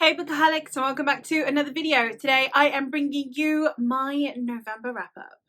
Hey Bookaholics, and welcome back to another video. Today I am bringing you my November wrap-up.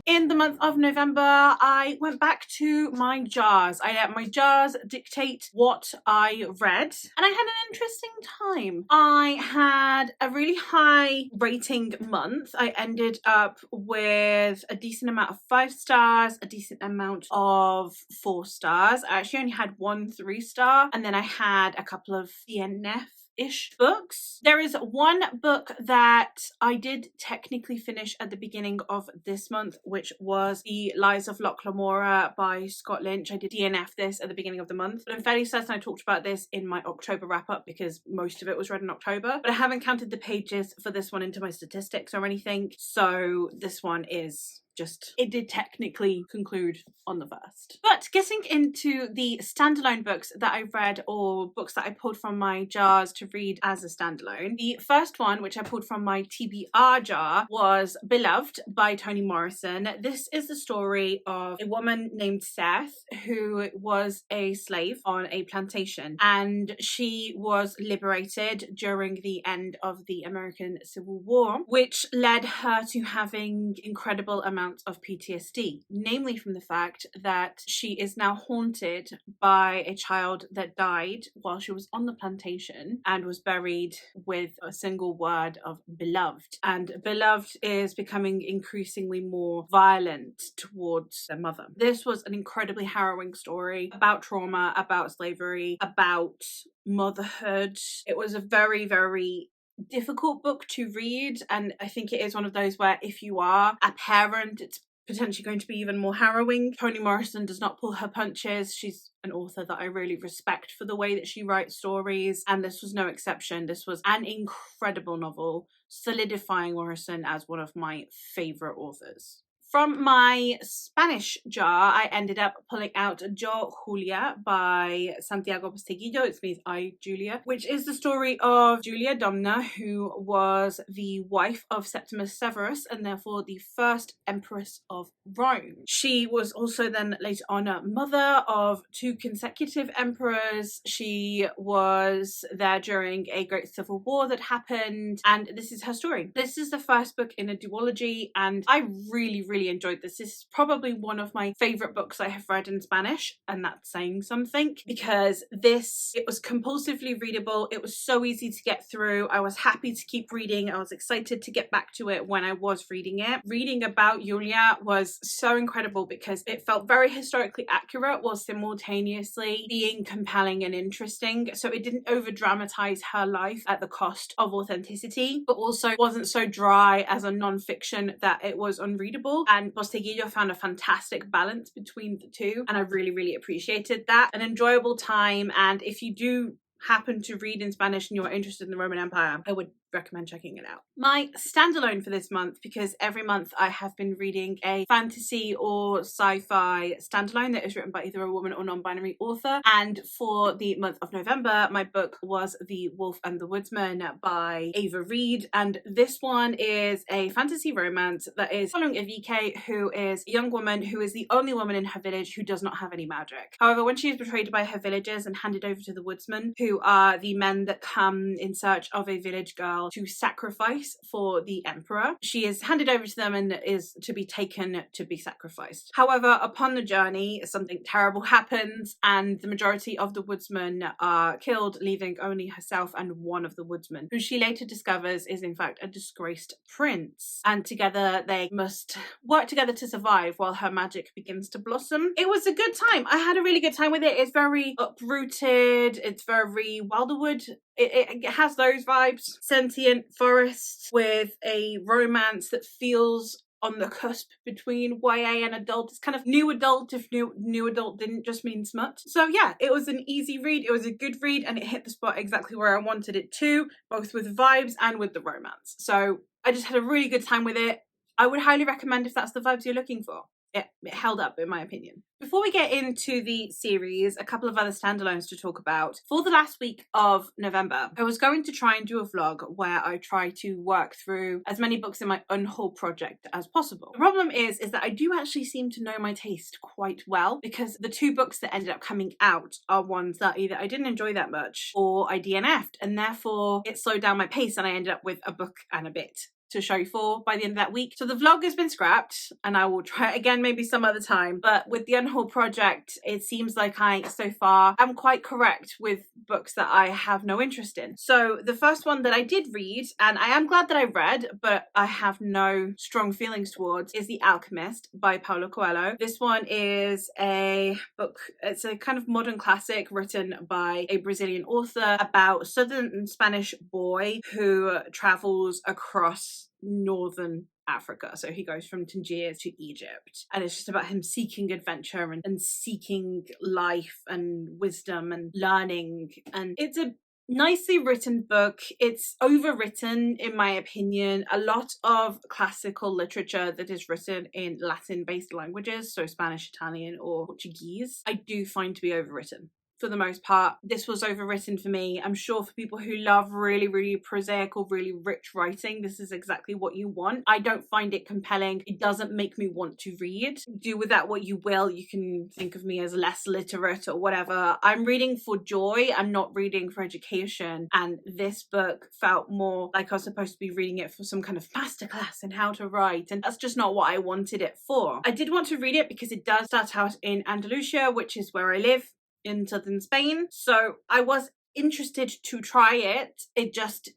In the month of November, I went back to my jars. I let my jars dictate what I read, and I had an interesting time. I had a really high rating month. I ended up with a decent amount of 5 stars, a decent amount of 4 stars. I actually only had 1 3-star, and then I had a couple of DNF-ish books. There is one book that I did technically finish at the beginning of this month, which was The Lies of Loch Lamora by Scott Lynch. I did DNF this at the beginning of the month, but I'm fairly certain I talked about this in my October wrap-up because most of it was read in October, but I haven't counted the pages for this one into my statistics or anything, so this one is just, it did technically conclude on the 1st. But getting into the standalone books that I read, or books that I pulled from my jars to read as a standalone, the first one, which I pulled from my TBR jar, was Beloved by Toni Morrison. This is the story of a woman named Seth who was a slave on a plantation, and she was liberated during the end of the American Civil War, which led her to having incredible amounts of PTSD, namely from the fact that she is now haunted by a child that died while she was on the plantation and was buried with a single word of beloved. And beloved is becoming increasingly more violent towards their mother. This was an incredibly harrowing story about trauma, about slavery, about motherhood. It was a very, very difficult book to read, and I think it is one of those where if you are a parent, it's potentially going to be even more harrowing. Toni Morrison does not pull her punches. She's an author that I really respect for the way that she writes stories, and this was no exception. This was an incredible novel, solidifying Morrison as one of my favorite authors. From my Spanish jar, I ended up pulling out Yo Julia by Santiago Posteguillo. It means I, Julia, which is the story of Julia Domna, who was the wife of Septimus Severus and therefore the first empress of Rome. She was also then later on a mother of 2 consecutive emperors. She was there during a great civil war that happened, and this is her story. This is the first book in a duology, and I really enjoyed this. This is probably one of my favorite books I have read in Spanish, and that's saying something, because it was compulsively readable. It was so easy to get through. I was happy to keep reading. I was excited to get back to it when I was reading it. Reading about Julia was so incredible because it felt very historically accurate while simultaneously being compelling and interesting. So it didn't over dramatize her life at the cost of authenticity, but also wasn't so dry as a non-fiction that it was unreadable. And Posteguillo found a fantastic balance between the two, and I really appreciated that. An enjoyable time, and if you do happen to read in Spanish and you're interested in the Roman Empire, I would recommend checking it out. My standalone for this month, because every month I have been reading a fantasy or sci-fi standalone that is written by either a woman or non-binary author, and for the month of November my book was The Wolf and the Woodsman by Ava Reid, and this one is a fantasy romance that is following a VK who is a young woman who is the only woman in her village who does not have any magic. However, when she is betrayed by her villagers and handed over to the woodsmen, who are the men that come in search of a village girl to sacrifice for the emperor, she is handed over to them and is to be taken to be sacrificed. However, upon the journey, something terrible happens and the majority of the woodsmen are killed, leaving only herself and one of the woodsmen, who she later discovers is in fact a disgraced prince. And together they must work together to survive while her magic begins to blossom. It was a good time. I had a really good time with it. It's very uprooted. It's very Wilderwood. It has those vibes. Sentient forest with a romance that feels on the cusp between YA and adult. It's kind of new adult if new adult didn't just mean smut. So yeah, it was an easy read. It was a good read, and it hit the spot exactly where I wanted it to, both with vibes and with the romance. So I just had a really good time with it. I would highly recommend if that's the vibes you're looking for. it held up in my opinion. Before we get into the series, a couple of other standalones to talk about. For the last week of November, I was going to try and do a vlog where I try to work through as many books in my unhaul project as possible. The problem is that I do actually seem to know my taste quite well, because the 2 books that ended up coming out are ones that either I didn't enjoy that much or I DNF'd, and therefore it slowed down my pace and I ended up with a book and a bit to show you for by the end of that week. So the vlog has been scrapped and I will try it again maybe some other time. But with the Unhaul project, it seems like I, so far, am quite correct with books that I have no interest in. So the first one that I did read, and I am glad that I read, but I have no strong feelings towards, is The Alchemist by Paulo Coelho. This one is a book, it's a kind of modern classic written by a Brazilian author about a southern Spanish boy who travels across northern Africa. So he goes from Tangier to Egypt, and it's just about him seeking adventure and seeking life and wisdom and learning. And it's a nicely written book. It's overwritten in my opinion. A lot of classical literature that is written in Latin based languages, so Spanish, Italian or Portuguese, I do find to be overwritten. For the most part, this was overwritten for me. I'm sure for people who love really, really prosaic or really rich writing, this is exactly what you want. I don't find it compelling. It doesn't make me want to read. Do with that what you will. You can think of me as less literate or whatever. I'm reading for joy. I'm not reading for education. And this book felt more like I was supposed to be reading it for some kind of masterclass in how to write. And that's just not what I wanted it for. I did want to read it because it does start out in Andalusia, which is where I live in southern Spain. So I was interested to try it.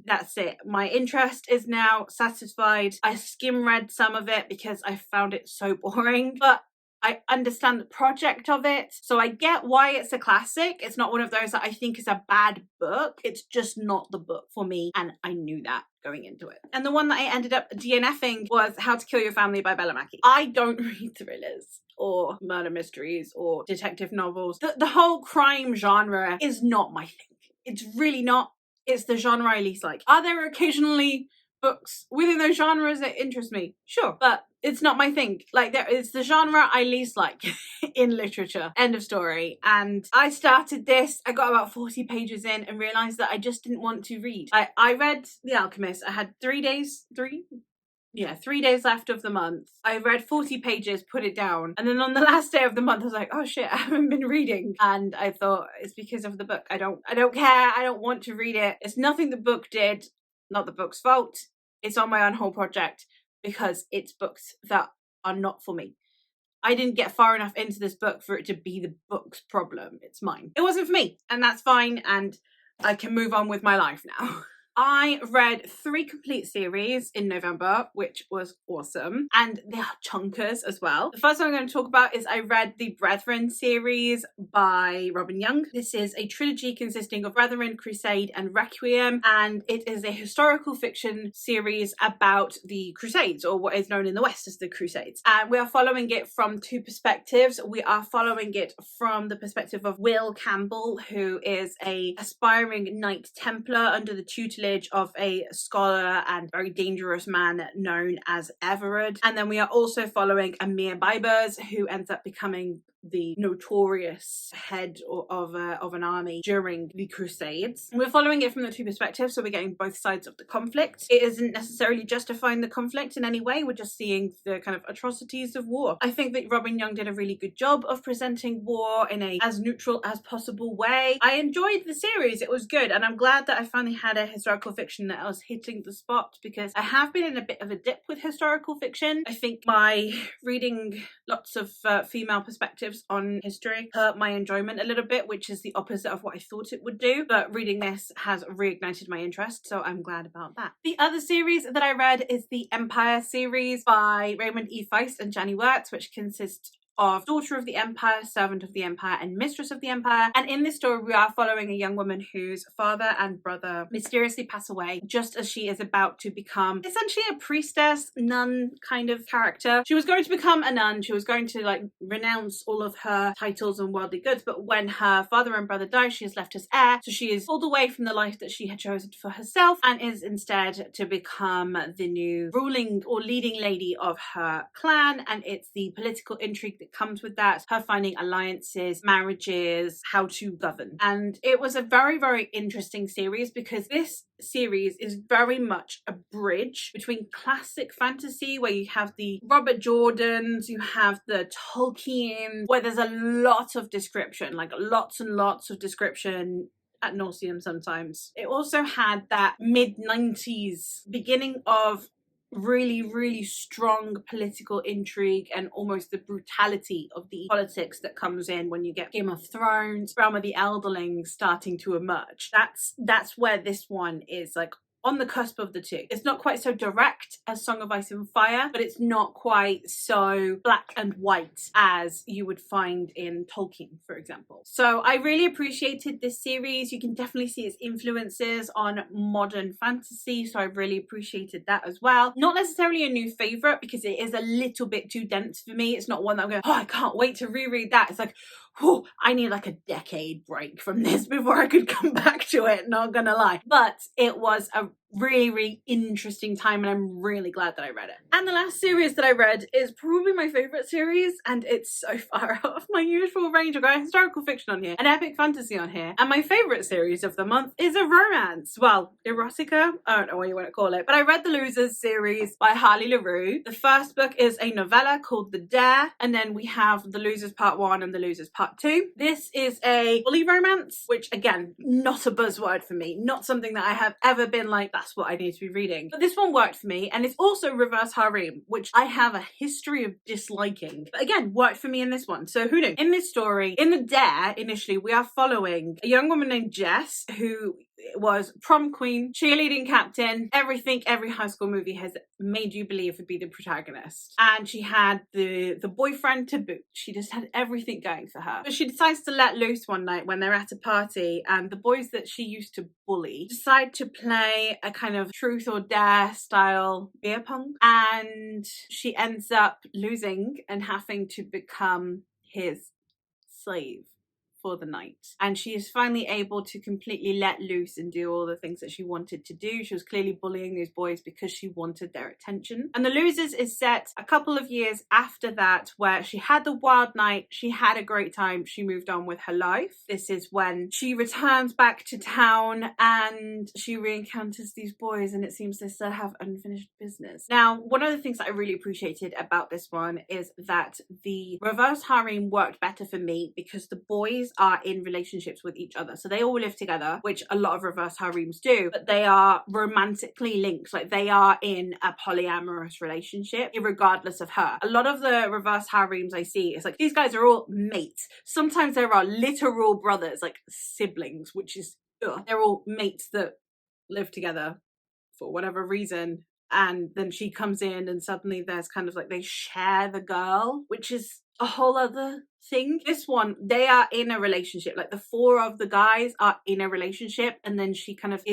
That's it. My interest is now satisfied. I skim read some of it because I found it so boring, but I understand the project of it. So I get why it's a classic. It's not one of those that I think is a bad book. It's just not the book for me. And I knew that going into it. And the one that I ended up DNFing was How to Kill Your Family by Bella Mackie. I don't read thrillers or murder mysteries or detective novels. The whole crime genre is not my thing. It's really not. It's the genre I least like. Are there occasionally books within those genres that interest me? Sure, but it's not my thing. Like, it's the genre I least like in literature. End of story. And I started this, I got about 40 pages in and realized that I just didn't want to read. I read The Alchemist. I had 3 days left of the month. I read 40 pages, put it down. And then on the last day of the month, I was like, oh shit, I haven't been reading. And I thought it's because of the book. I don't care. I don't want to read it. It's nothing the book did, not the book's fault. It's on my Unhaul project because it's books that are not for me. I didn't get far enough into this book for it to be the book's problem. It's mine. It wasn't for me, and that's fine, and I can move on with my life now. I read 3 complete series in November, which was awesome. And they are chunkers as well. The first one I'm going to talk about is I read the Brethren series by Robin Young. This is a trilogy consisting of Brethren, Crusade, and Requiem. And it is a historical fiction series about the Crusades, or what is known in the West as the Crusades. And we are following it from 2 perspectives. We are following it from the perspective of Will Campbell, who is an aspiring Knight Templar under the tutelage of a scholar and very dangerous man known as Everard. And then we are also following Amir Bibers, who ends up becoming the notorious head of an army during the Crusades. We're following it from the 2 perspectives, so we're getting both sides of the conflict. It isn't necessarily justifying the conflict in any way, we're just seeing the kind of atrocities of war. I think that Robin Young did a really good job of presenting war in a as neutral as possible way. I enjoyed the series, it was good, and I'm glad that I finally had a historical fiction that I was hitting the spot, because I have been in a bit of a dip with historical fiction. I think my reading lots of female perspectives on history hurt my enjoyment a little bit, which is the opposite of what I thought it would do, but reading this has reignited my interest, so I'm glad about that. The other series that I read is the Empire series by Raymond E. Feist and Janie Wertz, which consists of daughter of the empire, servant of the empire, and mistress of the empire. And in this story, we are following a young woman whose father and brother mysteriously pass away just as she is about to become essentially a priestess, nun kind of character. She was going to become a nun. She was going to like renounce all of her titles and worldly goods, but when her father and brother die, she is left as heir. So she is pulled away from the life that she had chosen for herself and is instead to become the new ruling or leading lady of her clan. And it's the political intrigue that comes with that, her finding alliances, marriages, how to govern. And it was a very, very interesting series because this series is very much a bridge between classic fantasy, where you have the Robert Jordans, you have the Tolkien, where there's a lot of description, like lots and lots of description ad nauseum sometimes. It also had that mid-90s beginning of really, really strong political intrigue and almost the brutality of the politics that comes in when you get Game of Thrones, Realm of the Elderlings starting to emerge. That's where this one is like on the cusp of the two. It's not quite so direct as Song of Ice and Fire, but it's not quite so black and white as you would find in Tolkien, for example. So I really appreciated this series. You can definitely see its influences on modern fantasy, so I really appreciated that as well. Not necessarily a new favorite because it is a little bit too dense for me. It's not one that I'm going, oh, I can't wait to reread that. It's like, whew, I need like a decade break from this before I could come back to it, not gonna lie. But it was a really, really interesting time and I'm really glad that I read it. And the last series that I read is probably my favorite series, and it's so far out of my usual range. I've got historical fiction on here, an epic fantasy on here, and my favorite series of the month is a romance. Well, erotica? I don't know what you want to call it, but I read the Losers series by Harley LaRue. The first book is a novella called The Dare, and then we have The Losers Part 1 and The Losers Part 2. This is a bully romance, which again, not a buzzword for me, not something that I have ever been like, that's what I need to be reading. But this one worked for me, and it's also reverse harem, which I have a history of disliking. But again, worked for me in this one. So who knew? In this story, in The Dare, initially, we are following a young woman named Jess, who was prom queen, cheerleading captain, everything every high school movie has made you believe would be the protagonist. And she had the boyfriend to boot. She just had everything going for her. But she decides to let loose one night when they're at a party, and the boys that she used to bully decide to play a kind of truth or dare style beer pong. And she ends up losing and having to become his slave for the night. And she is finally able to completely let loose and do all the things that she wanted to do. She was clearly bullying these boys because she wanted their attention. And The Losers is set a couple of years after that, where she had the wild night, she had a great time, she moved on with her life. This is when she returns back to town and she re-encounters these boys, and it seems they still have unfinished business. Now, one of the things that I really appreciated about this one is that the reverse harem worked better for me because the boys are in relationships with each other. So they all live together, which a lot of reverse harems do, but they are romantically linked. Like they are in a polyamorous relationship, regardless of her. A lot of the reverse harems I see, it's like these guys are all mates. Sometimes there are literal brothers, like siblings, which is, ugh. They're all mates that live together for whatever reason. And then she comes in and suddenly there's kind of like they share the girl, which is a whole other thing. This one, they are in a relationship. Like the four of the guys are in a relationship, and then she kind of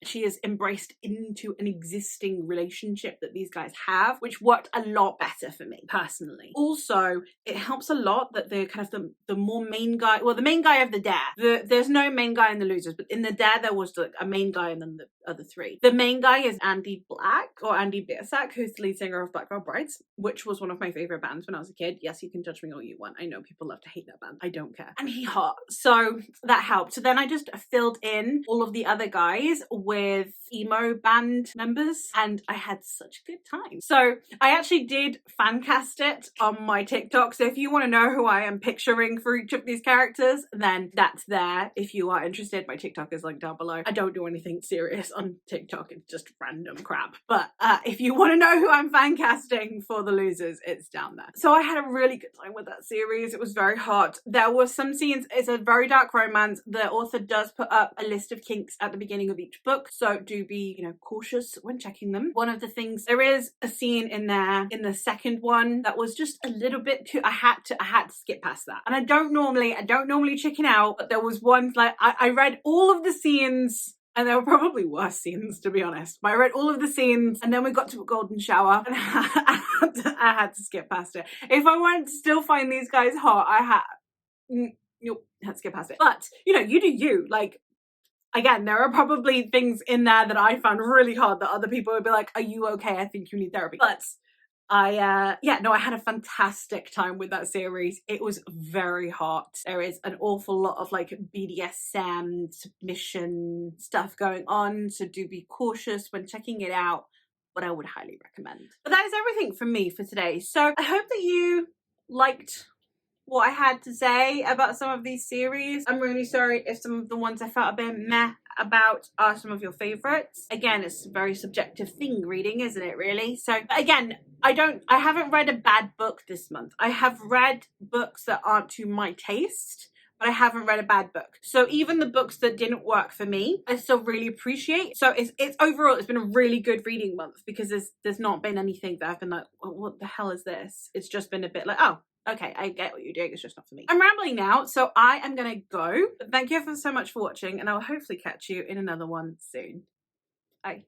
she is embraced into an existing relationship that these guys have, which worked a lot better for me personally. Also, it helps a lot that the kind of the more main guy, well, the main guy of The Dare, there's no main guy in The Losers, but in The Dare there was like a main guy and then the other three. The main guy is Andy Black, or Andy Biersack, who's the lead singer of Black Veil Brides, which was one of my favorite bands when I was a kid. Yes, you can judge me all you want. I know people love to hate that band. I don't care. And he's hot. So that helped. So then I just filled in all of the other guys with emo band members, and I had such a good time. So I actually did fan cast it on my TikTok. So if you want to know who I am picturing for each of these characters, then that's there. If you are interested, my TikTok is linked down below. I don't do anything serious on TikTok. It's just random crap. But if you want to know who I'm fan casting for The Losers, it's down there. So I had a really good time with that series. It was very hot. There were some scenes, it's a very dark romance. The author does put up a list of kinks at the beginning of each book, so do be, cautious when checking them. One of the things, there is a scene in there in the second one that was just a little bit too, I had to skip past that. And I don't normally chicken out, but there was one, like, I read all of the scenes, and there were probably worse scenes, to be honest. But I read all of the scenes, and then we got to a golden shower, and I had to skip past it. If I wanted to still find these guys hot, I had to skip past it. But, you do you. Like, again, there are probably things in there that I found really hard that other people would be like, are you okay? I think you need therapy. But I had a fantastic time with that series. It was very hot. There is an awful lot of like BDSM, submission stuff going on, so do be cautious when checking it out, but I would highly recommend. But that is everything from me for today. So I hope that you liked what I had to say about some of these series. I'm really sorry if some of the ones I felt a bit meh about are some of your favorites. Again, it's a very subjective thing, reading, isn't it, really? So again, I haven't read a bad book this month. I have read books that aren't to my taste, but I haven't read a bad book. So even the books that didn't work for me, I still really appreciate. So it's overall, it's been a really good reading month, because there's not been anything that I've been like, well, what the hell is this? It's just been a bit like, oh, okay, I get what you're doing, it's just not for me. I'm rambling now, so I am gonna go. But thank you so much for watching, and I'll hopefully catch you in another one soon. Bye.